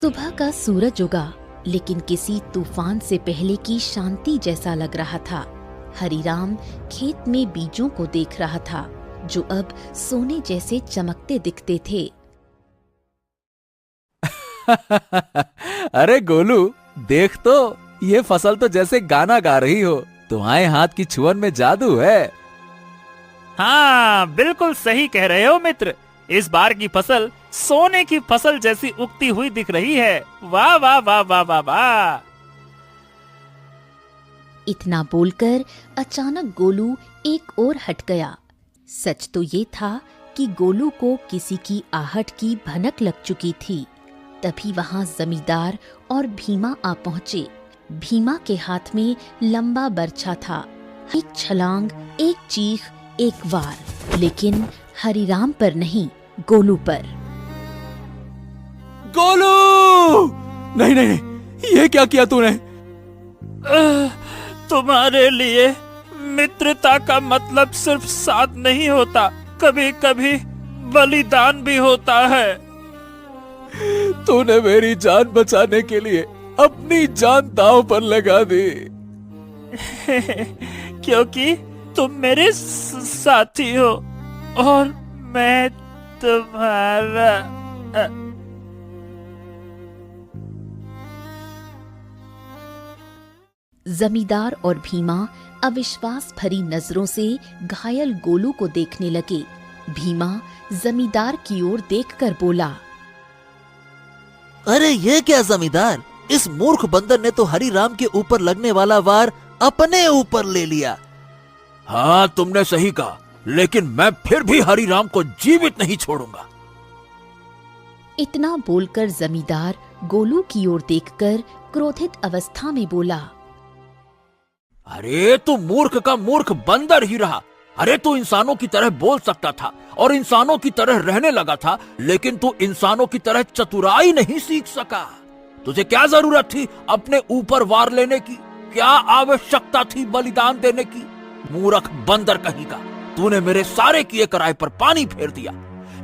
सुबह का सूरज उगा, लेकिन किसी तूफान से पहले की शांति जैसा लग रहा था। हरिराम खेत में बीजों को देख रहा था, जो अब सोने जैसे चमकते दिखते थे। अरे गोलू, देख तो, ये फसल तो जैसे गाना गा रही हो। तुम्हारे हाथ की छुअन में जादू है। हाँ, बिल्कुल सही कह रहे हो मित्र। इस बार की फसल सोने की फसल जैसी उगती हुई दिख रही है। वाह वाह वाह वाह वाह वाह। इतना बोलकर अचानक गोलू एक ओर हट गया। सच तो ये था कि गोलू को किसी की आहट की भनक लग चुकी थी। तभी वहां जमींदार और भीमा आ पहुंचे। भीमा के हाथ में लंबा बर्छा था। एक छलांग, एक चीख, एक वार, लेकिन हरिराम पर नहीं, गोलू पर। गोलू! नहीं नहीं नहीं, ये क्या किया तूने? तुम्हारे लिए मित्रता का मतलब सिर्फ साथ नहीं होता, कभी कभी बलिदान भी होता है। तूने मेरी जान बचाने के लिए अपनी जान दांव पर लगा दी। क्योंकि तुम मेरे साथी हो और मैं तुम्हारा। जमींदार और भीमा अविश्वास भरी नजरों से घायल गोलू को देखने लगे। भीमा जमींदार की ओर देखकर बोला, अरे ये क्या जमींदार, इस मूर्ख बंदर ने तो हरिराम के ऊपर लगने वाला वार अपने ऊपर ले लिया। हाँ, तुमने सही कहा, लेकिन मैं फिर भी हरिराम को जीवित नहीं छोड़ूंगा। इतना बोलकर जमींदार गोलू की ओर देखकर क्रोधित अवस्था में बोला, अरे तू मूर्ख का मूर्ख बंदर ही रहा। अरे तू इंसानों की तरह बोल सकता था और इंसानों की तरह रहने लगा था, लेकिन तू इंसानों की तरह चतुराई नहीं सीख सका। तुझे क्या जरूरत थी अपने ऊपर वार लेने की? क्या आवश्यकता थी बलिदान देने की? मूर्ख बंदर कहीं का, तूने मेरे सारे किए कराए पर पानी फेर दिया।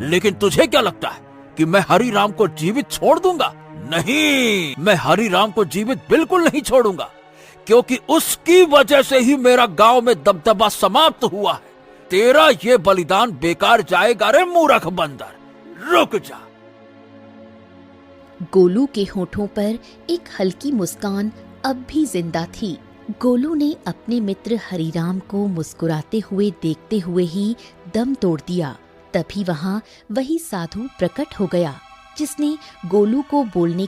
लेकिन तुझे क्या लगता है कि मैं हरिराम को जीवित छोड़ दूंगा? नहीं, मैं हरिराम को जीवित बिल्कुल नहीं छोड़ूंगा, क्योंकि उसकी वजह से ही मेरा गांव में दबदबा समाप्त हुआ है। तेरा ये बलिदान बेकार जाएगा रे मूर्ख बंदर, रुक जा। गोलू के होठों पर एक हल्की मुस्कान अब भी जिंदा थी। गोलू ने अपने मित्र हरिराम को मुस्कुराते हुए देखते हुए ही दम तोड़ दिया। तभी वहां वही साधु प्रकट हो गया, जिसने गोलू को बोलने